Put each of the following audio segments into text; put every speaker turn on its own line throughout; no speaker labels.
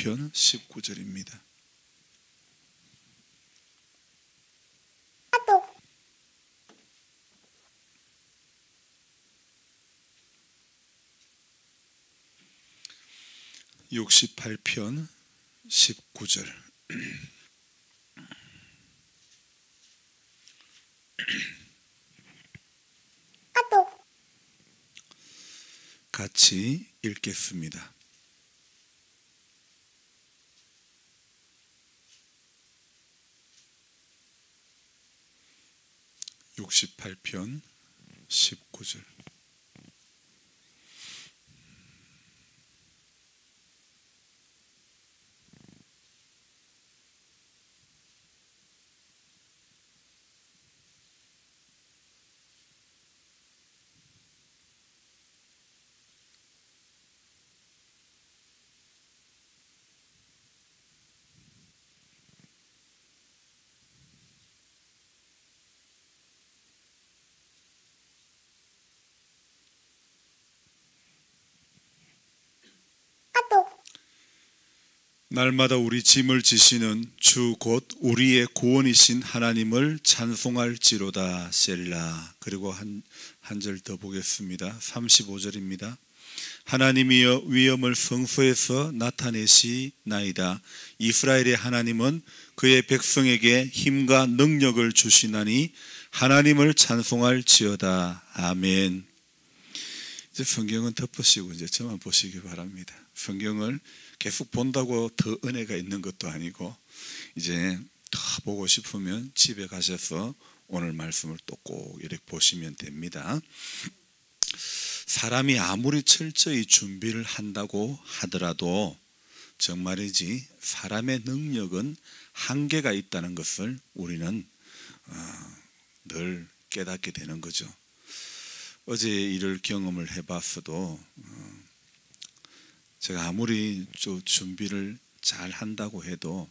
68편 19절입니다. (68편 19절) 같이 읽겠습니다. (68편 19절) 날마다 우리 짐을 지시는 주 곧 우리의 구원이신 하나님을 찬송할지로다. 셀라. 그리고 한 절 더 보겠습니다. 35절입니다. 하나님이여 위엄을 성소에서 나타내시나이다. 이스라엘의 하나님은 그의 백성에게 힘과 능력을 주시나니 하나님을 찬송할지어다. 아멘. 이제 성경은 덮으시고 이제 저만 보시기 바랍니다. 성경을 계속 본다고 더 은혜가 있는 것도 아니고, 이제 더 보고 싶으면 집에 가셔서 오늘 말씀을 또 꼭 이렇게 보시면 됩니다. 사람이 아무리 철저히 준비를 한다고 하더라도 정말이지 사람의 능력은 한계가 있다는 것을 우리는 늘 깨닫게 되는 거죠. 어제 일을 경험을 해봤어도 제가 아무리 좀 준비를 잘 한다고 해도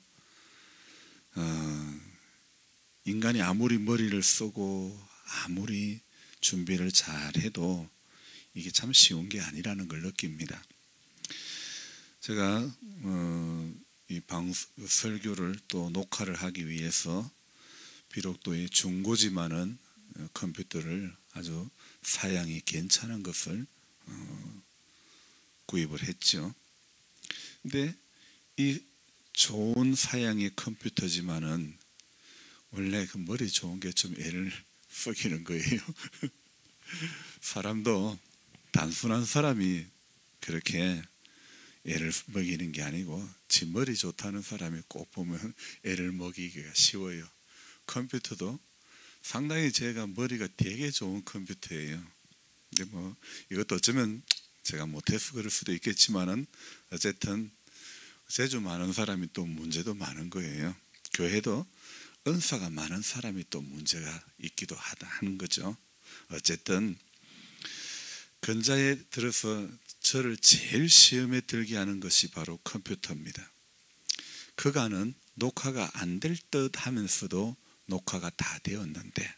인간이 아무리 머리를 쓰고 아무리 준비를 잘 해도 이게 참 쉬운 게 아니라는 걸 느낍니다. 제가 이 설교를 또 녹화를 하기 위해서 비록 또 이 중고지만은 컴퓨터를 아주 사양이 괜찮은 것을 구입을 했죠. 근데 이 좋은 사양의 컴퓨터지만은 원래 그 머리 좋은 게 좀 애를 썩이는 거예요. 사람도 단순한 사람이 그렇게 애를 먹이는 게 아니고 지 머리 좋다는 사람이 꼭 보면 애를 먹이기가 쉬워요. 컴퓨터도 상당히 제가 머리가 되게 좋은 컴퓨터예요. 근데 뭐 이것도 어쩌면 제가 못해서 그럴 수도 있겠지만은 어쨌든 재주 많은 사람이 또 문제도 많은 거예요. 교회도 은사가 많은 사람이 또 문제가 있기도 하는 거죠. 어쨌든 근자에 들어서 저를 제일 시험에 들게 하는 것이 바로 컴퓨터입니다. 그간은 녹화가 안 될 듯 하면서도 녹화가 다 되었는데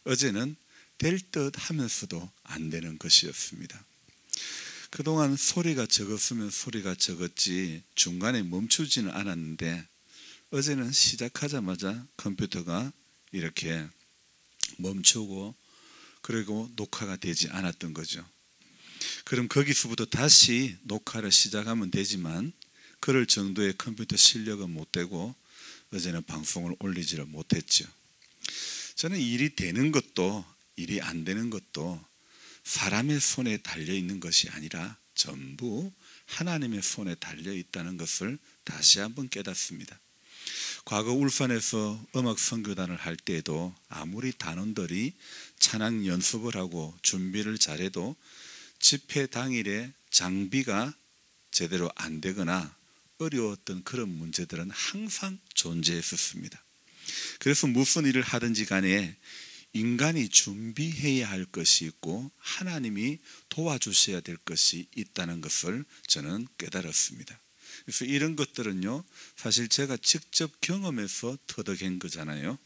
어제는 될 듯 하면서도 안 되는 것이었습니다. 그동안 소리가 적었으면 소리가 적었지 중간에 멈추지는 않았는데 어제는 시작하자마자 컴퓨터가 이렇게 멈추고 그리고 녹화가 되지 않았던 거죠. 그럼 거기서부터 다시 녹화를 시작하면 되지만 그럴 정도의 컴퓨터 실력은 못 되고 어제는 방송을 올리지를 못했죠. 저는 일이 되는 것도 일이 안 되는 것도 사람의 손에 달려있는 것이 아니라 전부 하나님의 손에 달려있다는 것을 다시 한번 깨닫습니다. 과거 울산에서 음악 선교단을 할 때에도 아무리 단원들이 찬양 연습을 하고 준비를 잘해도 집회 당일에 장비가 제대로 안 되거나 어려웠던 그런 문제들은 항상 존재했었습니다. 그래서 무슨 일을 하든지 간에 인간이 준비해야 할 것이 있고 하나님이 도와주셔야 될 것이 있다는 것을 저는 깨달았습니다. 그래서 이런 것들은요, 사실 제가 직접 경험해서 터득한 거잖아요.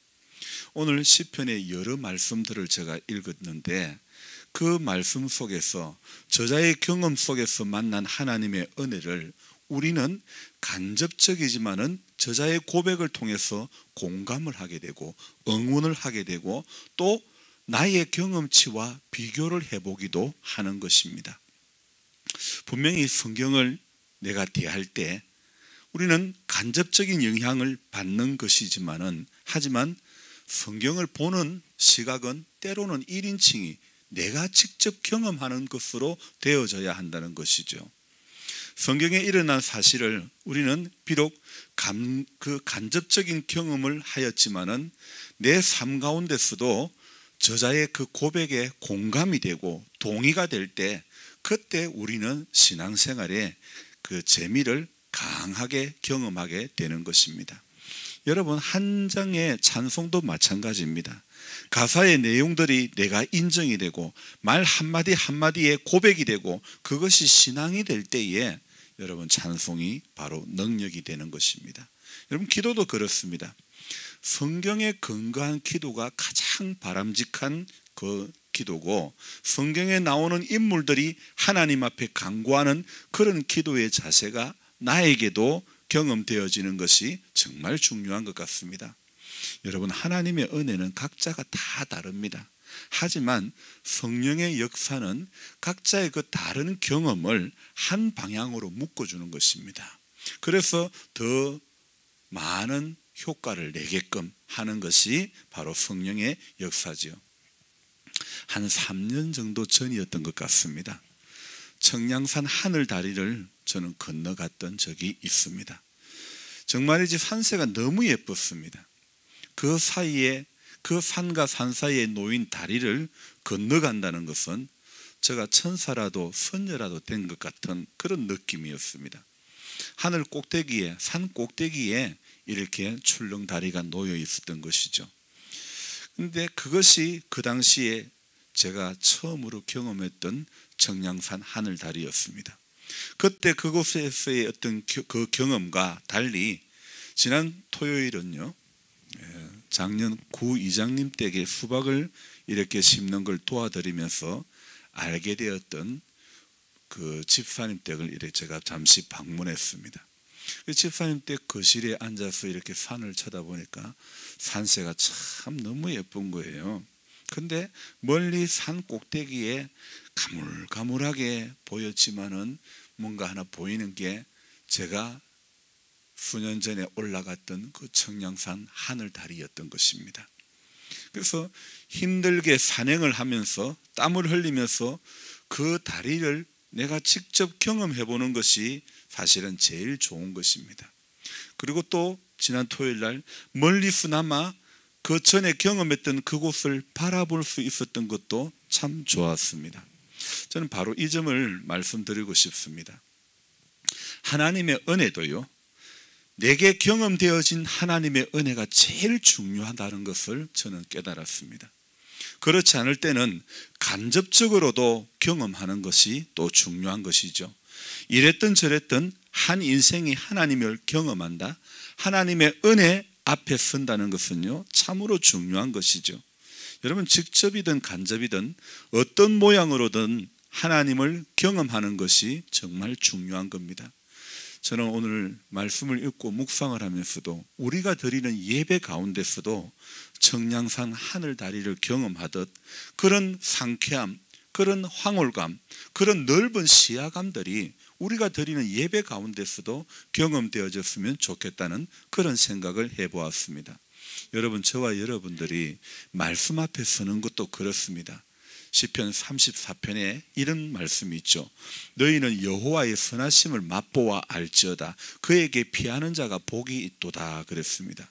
오늘 시편의 여러 말씀들을 제가 읽었는데 그 말씀 속에서 저자의 경험 속에서 만난 하나님의 은혜를 우리는 간접적이지만은 저자의 고백을 통해서 공감을 하게 되고 응원을 하게 되고 또 나의 경험치와 비교를 해보기도 하는 것입니다. 분명히 성경을 내가 대할 때 우리는 간접적인 영향을 받는 것이지만은 하지만 성경을 보는 시각은 때로는 1인칭이 내가 직접 경험하는 것으로 되어져야 한다는 것이죠. 성경에 일어난 사실을 우리는 비록 그 간접적인 경험을 하였지만은 내 삶 가운데서도 저자의 그 고백에 공감이 되고 동의가 될 때 그때 우리는 신앙생활의 그 재미를 강하게 경험하게 되는 것입니다. 여러분, 한 장의 찬송도 마찬가지입니다. 가사의 내용들이 내가 인정이 되고 말 한마디 한마디에 고백이 되고 그것이 신앙이 될 때에 여러분 찬송이 바로 능력이 되는 것입니다. 여러분, 기도도 그렇습니다. 성경에 근거한 기도가 가장 바람직한 그 기도고 성경에 나오는 인물들이 하나님 앞에 간구하는 그런 기도의 자세가 나에게도 경험되어지는 것이 정말 중요한 것 같습니다. 여러분, 하나님의 은혜는 각자가 다 다릅니다. 하지만 성령의 역사는 각자의 그 다른 경험을 한 방향으로 묶어주는 것입니다. 그래서 더 많은 효과를 내게끔 하는 것이 바로 성령의 역사지요. 한 3년 정도 전이었던 것 같습니다. 청량산 하늘다리를 저는 건너갔던 적이 있습니다. 정말이지 산세가 너무 예뻤습니다. 그 사이에 그 산과 산 사이에 놓인 다리를 건너간다는 것은 제가 천사라도 선녀라도 된 것 같은 그런 느낌이었습니다. 하늘 꼭대기에 산 꼭대기에 이렇게 출렁다리가 놓여 있었던 것이죠. 그런데 그것이 그 당시에 제가 처음으로 경험했던 청량산 하늘다리였습니다. 그때 그곳에서의 어떤 그 경험과 달리 지난 토요일은요, 작년 구 이장님 댁에 수박을 이렇게 심는 걸 도와드리면서 알게 되었던 그 집사님 댁을 이렇게 제가 잠시 방문했습니다. 그 집사님 댁 거실에 앉아서 이렇게 산을 쳐다보니까 산세가 참 너무 예쁜 거예요. 근데 멀리 산 꼭대기에 가물가물하게 보였지만은 뭔가 하나 보이는 게 제가 수년 전에 올라갔던 그 청량산 하늘다리였던 것입니다. 그래서 힘들게 산행을 하면서 땀을 흘리면서 그 다리를 내가 직접 경험해 보는 것이 사실은 제일 좋은 것입니다. 그리고 또 지난 토요일 날 멀리서나마 그 전에 경험했던 그곳을 바라볼 수 있었던 것도 참 좋았습니다. 저는 바로 이 점을 말씀드리고 싶습니다. 하나님의 은혜도요, 내게 경험되어진 하나님의 은혜가 제일 중요하다는 것을 저는 깨달았습니다. 그렇지 않을 때는 간접적으로도 경험하는 것이 또 중요한 것이죠. 이랬던 저랬던 한 인생이 하나님을 경험한다, 하나님의 은혜 앞에 선다는 것은요 참으로 중요한 것이죠. 여러분, 직접이든 간접이든 어떤 모양으로든 하나님을 경험하는 것이 정말 중요한 겁니다. 저는 오늘 말씀을 읽고 묵상을 하면서도 우리가 드리는 예배 가운데서도 청량산 하늘다리를 경험하듯 그런 상쾌함, 그런 황홀감, 그런 넓은 시야감들이 우리가 드리는 예배 가운데서도 경험되어졌으면 좋겠다는 그런 생각을 해보았습니다. 여러분, 저와 여러분들이 말씀 앞에 서는 것도 그렇습니다. 시편 34편에 이런 말씀이 있죠. 너희는 여호와의 선하심을 맛보아 알지어다. 그에게 피하는 자가 복이 있도다 그랬습니다.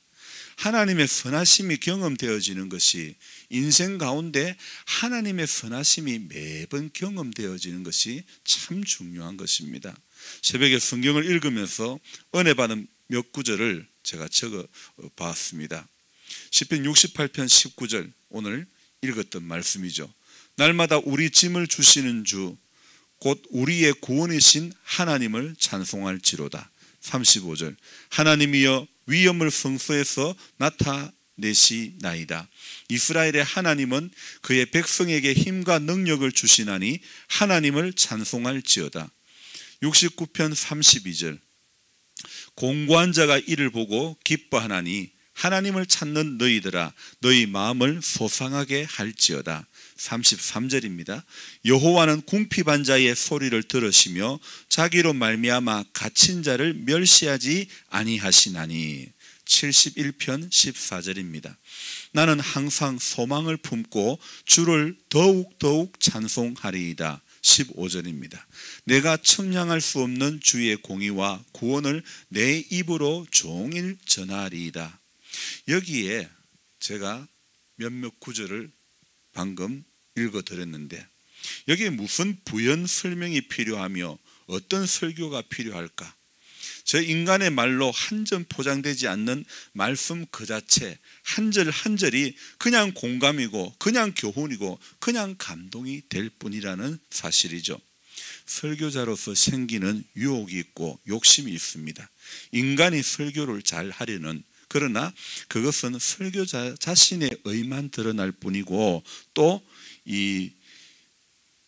하나님의 선하심이 경험되어지는 것이, 인생 가운데 하나님의 선하심이 매번 경험되어지는 것이 참 중요한 것입니다. 새벽에 성경을 읽으면서 은혜 받은 몇 구절을 제가 적어 봤습니다. 시편 68편 19절, 오늘 읽었던 말씀이죠. 날마다 우리 짐을 주시는 주 곧 우리의 구원이신 하나님을 찬송할지로다. 35절, 하나님이여 위엄을 성소에서 나타내시나이다. 이스라엘의 하나님은 그의 백성에게 힘과 능력을 주시나니 하나님을 찬송할지어다. 69편 32절, 공고한 자가 이를 보고 기뻐하나니 하나님을 찾는 너희들아 너희 마음을 소상하게 할지어다. 33절입니다. 여호와는 궁핍한 자의 소리를 들으시며 자기로 말미암아 갇힌 자를 멸시하지 아니하시나니. 71편 14절입니다. 나는 항상 소망을 품고 주를 더욱 찬송하리이다. 15절입니다. 내가 청량할 수 없는 주의 공의와 구원을 내 입으로 종일 전하리이다. 여기에 제가 몇몇 구절을 방금 읽어드렸는데 여기에 무슨 부연 설명이 필요하며 어떤 설교가 필요할까? 저 인간의 말로 한 점 포장되지 않는 말씀 그 자체 한 절 한 절이 그냥 공감이고 그냥 교훈이고 그냥 감동이 될 뿐이라는 사실이죠. 설교자로서 생기는 유혹이 있고 욕심이 있습니다. 인간이 설교를 잘 하려는, 그러나 그것은 설교자 자신의 의만 드러날 뿐이고 또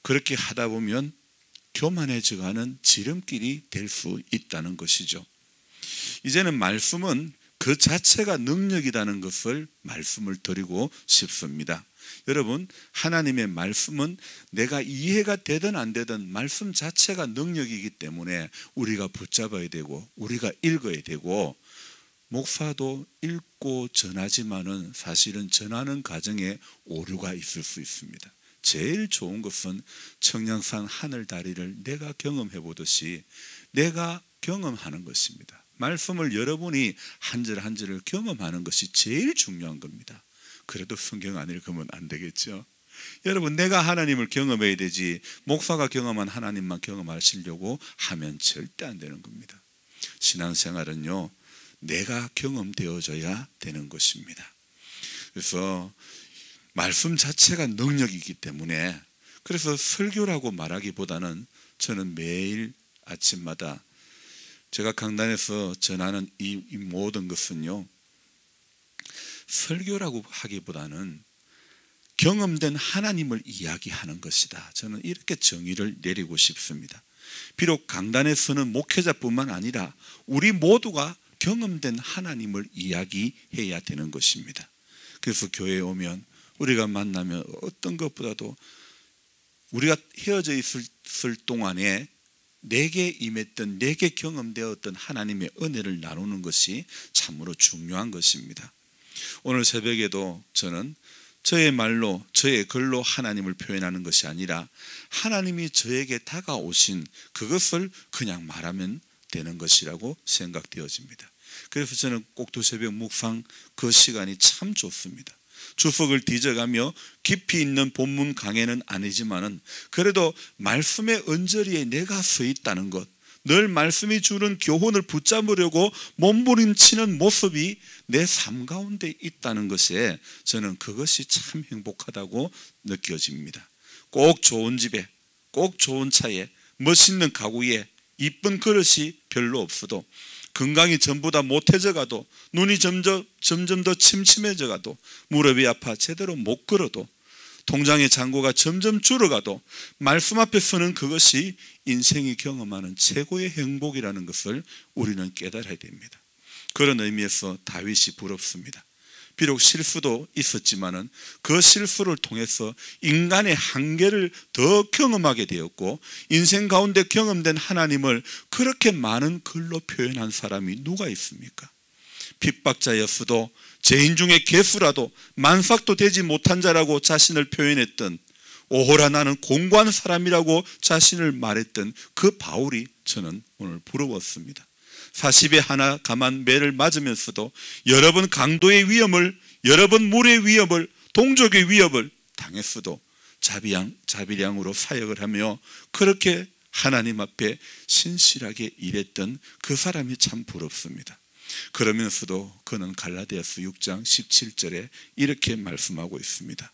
그렇게 하다 보면 교만해져가는 지름길이 될 수 있다는 것이죠. 이제는 말씀은 그 자체가 능력이라는 것을 말씀을 드리고 싶습니다. 여러분, 하나님의 말씀은 내가 이해가 되든 안 되든 말씀 자체가 능력이기 때문에 우리가 붙잡아야 되고 우리가 읽어야 되고, 목사도 읽고 전하지만은 사실은 전하는 과정에 오류가 있을 수 있습니다. 제일 좋은 것은 청량산 하늘 다리를 내가 경험해 보듯이 내가 경험하는 것입니다. 말씀을 여러분이 한 절 한 절을 경험하는 것이 제일 중요한 겁니다. 그래도 성경 안 읽으면 안 되겠죠. 여러분, 내가 하나님을 경험해야 되지 목사가 경험한 하나님만 경험하시려고 하면 절대 안 되는 겁니다. 신앙생활은요, 내가 경험되어져야 되는 것입니다. 그래서 말씀 자체가 능력이기 때문에, 그래서 설교라고 말하기보다는 저는 매일 아침마다 제가 강단에서 전하는 이 모든 것은요, 설교라고 하기보다는 경험된 하나님을 이야기하는 것이다. 저는 이렇게 정의를 내리고 싶습니다. 비록 강단에서는 목회자뿐만 아니라 우리 모두가 경험된 하나님을 이야기해야 되는 것입니다. 그래서 교회에 오면 우리가 만나면 어떤 것보다도 우리가 헤어져 있을 동안에 내게 임했던, 내게 경험되었던 하나님의 은혜를 나누는 것이 참으로 중요한 것입니다. 오늘 새벽에도 저는 저의 말로, 저의 글로 하나님을 표현하는 것이 아니라 하나님이 저에게 다가오신 그것을 그냥 말하면 되는 것이라고 생각되어집니다. 그래서 저는 꼭두새벽 묵상 그 시간이 참 좋습니다. 주석을 뒤져가며 깊이 있는 본문 강해는 아니지만은 그래도 말씀의 언저리에 내가 서 있다는 것, 늘 말씀이 주는 교훈을 붙잡으려고 몸부림치는 모습이 내 삶 가운데 있다는 것에 저는 그것이 참 행복하다고 느껴집니다. 꼭 좋은 집에, 꼭 좋은 차에, 멋있는 가구에, 이쁜 그릇이 별로 없어도, 건강이 전부 다 못해져 가도, 눈이 점점 더 침침해져 가도, 무릎이 아파 제대로 못 걸어도, 통장의 잔고가 점점 줄어가도 말씀 앞에 서는 그것이 인생이 경험하는 최고의 행복이라는 것을 우리는 깨달아야 됩니다. 그런 의미에서 다윗이 부럽습니다. 비록 실수도 있었지만은 그 실수를 통해서 인간의 한계를 더 경험하게 되었고, 인생 가운데 경험된 하나님을 그렇게 많은 글로 표현한 사람이 누가 있습니까? 핍박자였어도, 죄인 중에 개수라도, 만삭도 되지 못한 자라고 자신을 표현했던, 오호라 나는 공고한 사람이라고 자신을 말했던 그 바울이 저는 오늘 부러웠습니다. 40에 하나 감한 매를 맞으면서도 여러 번 강도의 위험을, 여러 번 물의 위협을, 동족의 위협을 당했어도 자비량으로 사역을 하며 그렇게 하나님 앞에 신실하게 일했던 그 사람이 참 부럽습니다. 그러면서도 그는 갈라디아서 6장 17절에 이렇게 말씀하고 있습니다.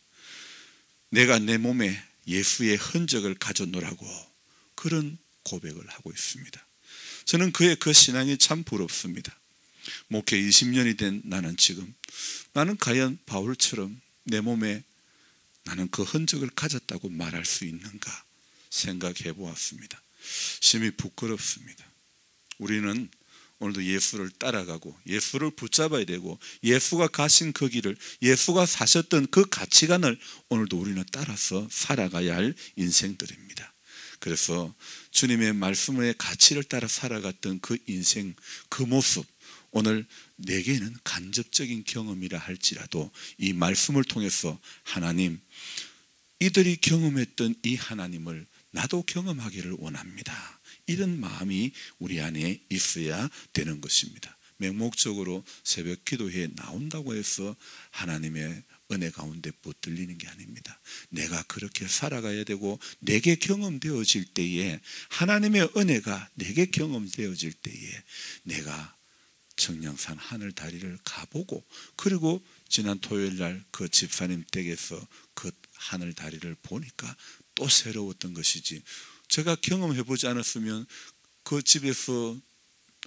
내가 내 몸에 예수의 흔적을 가져노라고, 그런 고백을 하고 있습니다. 저는 그의 그 신앙이 참 부럽습니다. 목회 20년이 된 나는 과연 바울처럼 내 몸에 나는 그 흔적을 가졌다고 말할 수 있는가 생각해 보았습니다. 심히 부끄럽습니다. 우리는 오늘도 예수를 따라가고 예수를 붙잡아야 되고 예수가 가신 그 길을, 예수가 사셨던 그 가치관을 오늘도 우리는 따라서 살아가야 할 인생들입니다. 그래서 주님의 말씀의 가치를 따라 살아갔던 그 인생, 그 모습, 오늘 내게는 간접적인 경험이라 할지라도 이 말씀을 통해서 하나님, 이들이 경험했던 이 하나님을 나도 경험하기를 원합니다. 이런 마음이 우리 안에 있어야 되는 것입니다. 맹목적으로 새벽 기도회에 나온다고 해서 하나님의 은혜 가운데 붙들리는 게 아닙니다. 내가 그렇게 살아가야 되고 내게 경험되어질 때에, 하나님의 은혜가 내게 경험되어질 때에 내가 청량산 하늘다리를 가보고, 그리고 지난 토요일날 그 집사님 댁에서 그 하늘다리를 보니까 또 새로웠던 것이지, 제가 경험해보지 않았으면 그 집에서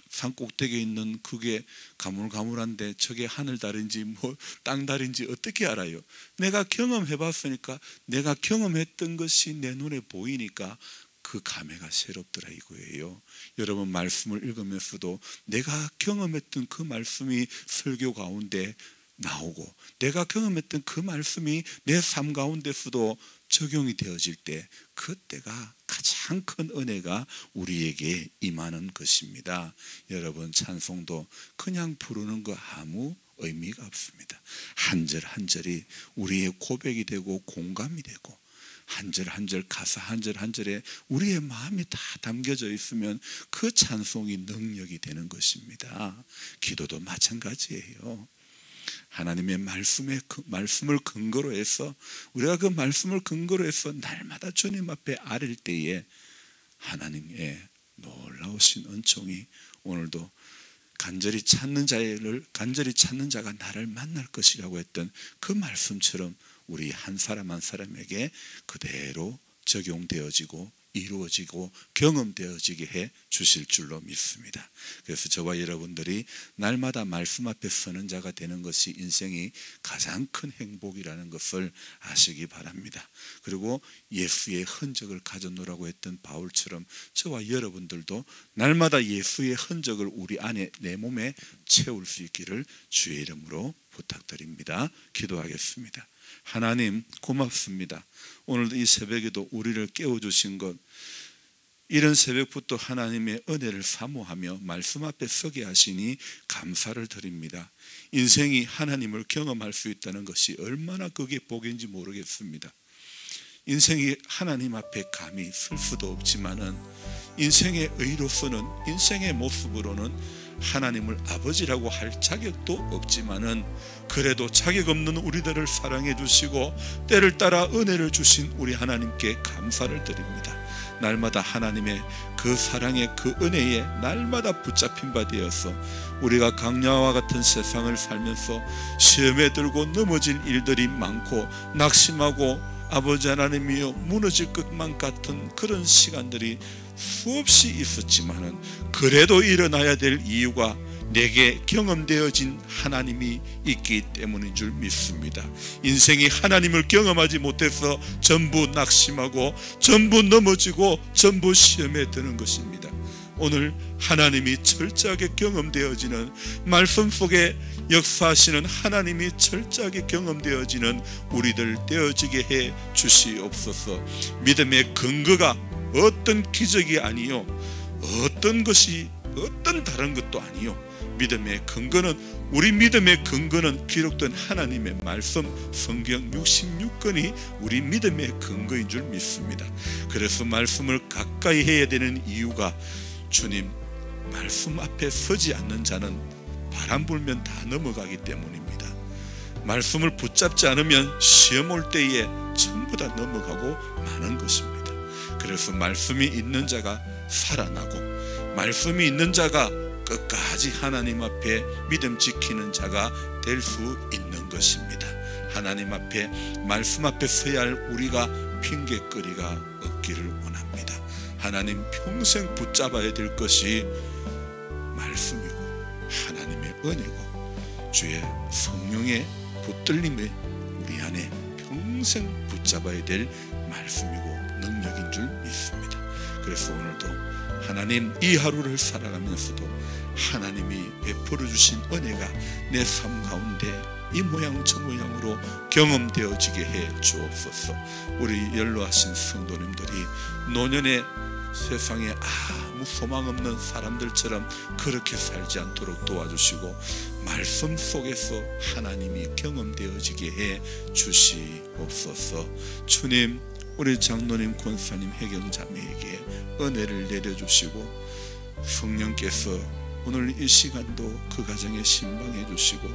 산꼭대기에 있는 그게 가물가물한데 저게 하늘다리인지 뭐 땅다리인지 어떻게 알아요? 내가 경험해봤으니까, 내가 경험했던 것이 내 눈에 보이니까 그 감회가 새롭더라 이거예요. 여러분, 말씀을 읽으면서도 내가 경험했던 그 말씀이 설교 가운데 나오고, 내가 경험했던 그 말씀이 내 삶 가운데서도 적용이 되어질 때, 그때가 가장 큰 은혜가 우리에게 임하는 것입니다. 여러분, 찬송도 그냥 부르는 거 아무 의미가 없습니다. 한 절 한 절이 우리의 고백이 되고 공감이 되고, 한 절 한 절, 가사 한 절 한 절에 우리의 마음이 다 담겨져 있으면 그 찬송이 능력이 되는 것입니다. 기도도 마찬가지예요. 하나님의 말씀을 근거로 해서, 우리가 그 말씀을 근거로 해서 날마다 주님 앞에 아릴 때에 하나님의 놀라우신 은총이 오늘도 간절히 찾는 자가 나를 만날 것이라고 했던 그 말씀처럼 우리 한 사람 한 사람에게 그대로 적용되어지고 이루어지고 경험되어지게 해 주실 줄로 믿습니다. 그래서 저와 여러분들이 날마다 말씀 앞에 서는 자가 되는 것이 인생이 가장 큰 행복이라는 것을 아시기 바랍니다. 그리고 예수의 흔적을 가져놓으라고 했던 바울처럼 저와 여러분들도 날마다 예수의 흔적을 우리 안에, 내 몸에 채울 수 있기를 주의 이름으로 부탁드립니다. 기도하겠습니다. 하나님, 고맙습니다. 오늘도 이 새벽에도 우리를 깨워주신 것, 이런 새벽부터 하나님의 은혜를 사모하며 말씀 앞에 서게 하시니 감사를 드립니다. 인생이 하나님을 경험할 수 있다는 것이 얼마나 그게 복인지 모르겠습니다. 인생이 하나님 앞에 감히 설 수도 없지만은, 인생의 의로서는, 인생의 모습으로는 하나님을 아버지라고 할 자격도 없지만은, 그래도 자격 없는 우리들을 사랑해 주시고 때를 따라 은혜를 주신 우리 하나님께 감사를 드립니다. 날마다 하나님의 그 사랑의 그 은혜에 날마다 붙잡힌 바 되어서 우리가 강야와 같은 세상을 살면서 시험에 들고 넘어질 일들이 많고 낙심하고 아버지 하나님이여 무너질 것만 같은 그런 시간들이 수없이 있었지만은, 그래도 일어나야 될 이유가 내게 경험되어진 하나님이 있기 때문인 줄 믿습니다. 인생이 하나님을 경험하지 못해서 전부 낙심하고 전부 넘어지고 전부 시험에 드는 것입니다. 오늘 하나님이 철저하게 경험되어지는, 말씀 속에 역사하시는 하나님이 철저하게 경험되어지는 우리들 되어지게 해 주시옵소서. 믿음의 근거가 어떤 기적이 아니요, 어떤 다른 것도 아니요, 믿음의 근거는, 우리 믿음의 근거는 기록된 하나님의 말씀, 성경 66권이 우리 믿음의 근거인 줄 믿습니다. 그래서 말씀을 가까이 해야 되는 이유가, 주님, 말씀 앞에 서지 않는 자는 바람 불면 다 넘어가기 때문입니다. 말씀을 붙잡지 않으면 시험 올 때에 전부 다 넘어가고 마는 것입니다. 그래서 말씀이 있는 자가 살아나고, 말씀이 있는 자가 끝까지 하나님 앞에 믿음 지키는 자가 될 수 있는 것입니다. 하나님 앞에, 말씀 앞에 서야 할 우리가 핑계거리가 없기를 원합니다. 하나님, 평생 붙잡아야 될 것이 말씀이고 하나님의 은혜고 주의 성령의 붙들림에 우리 안에 평생 붙잡아야 될 말씀이고 능력인 줄 믿습니다. 그래서 오늘도 하나님 이 하루를 살아가면서도 하나님이 베풀어 주신 은혜가 내 삶 가운데 이 모양 저 모양으로 경험되어지게 해 주옵소서. 우리 연로하신 성도님들이 노년의 세상에 아무 소망 없는 사람들처럼 그렇게 살지 않도록 도와주시고 말씀 속에서 하나님이 경험되어지게 해 주시옵소서. 주님, 우리 장로님, 권사님, 회경자매에게 은혜를 내려주시고 성령께서 오늘 이 시간도 그 가정에 신방해 주시고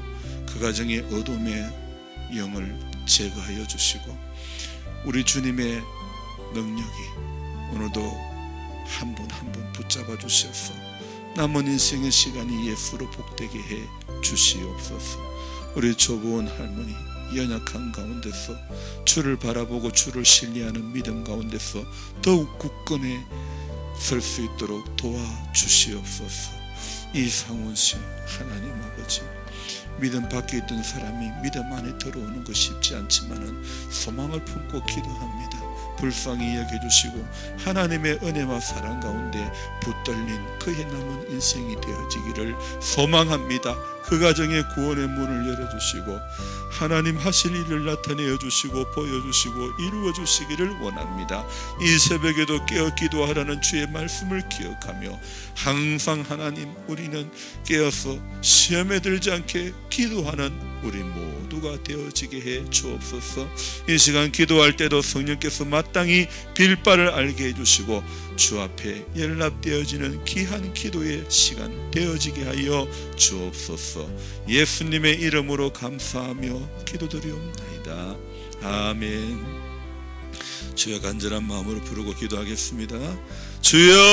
그 가정의 어둠의 영을 제거하여 주시고 우리 주님의 능력이 오늘도 한 분 한 분 붙잡아 주셔서 남은 인생의 시간이 예수로 복되게 해 주시옵소서. 우리 조보원 할머니 연약한 가운데서 주를 바라보고 주를 신뢰하는 믿음 가운데서 더욱 굳건해 설 수 있도록 도와주시옵소서. 이상훈씨, 하나님 아버지, 믿음 밖에 있던 사람이 믿음 안에 들어오는 것 쉽지 않지만은 소망을 품고 기도합니다. 불쌍히 여겨주시고 하나님의 은혜와 사랑 가운데 붙들린 그의 남은 인생이 되어지기를 소망합니다. 그 가정의 구원의 문을 열어주시고 하나님 하실 일을 나타내어 주시고 보여주시고 이루어 주시기를 원합니다. 이 새벽에도 깨어 기도하라는 주의 말씀을 기억하며 항상 하나님, 우리는 깨어서 시험에 들지 않게 기도하는 우리 모두가 되어지게 해 주옵소서. 이 시간 기도할 때도 성령께서 마땅히 빌바를 알게 해주시고 주 앞에 연락되어지는 귀한 기도의 시간 되어지게 하여 주옵소서. 예수님의 이름으로 감사하며 기도드리옵나이다. 아멘. 주여, 간절한 마음으로 부르고 기도하겠습니다. 주여.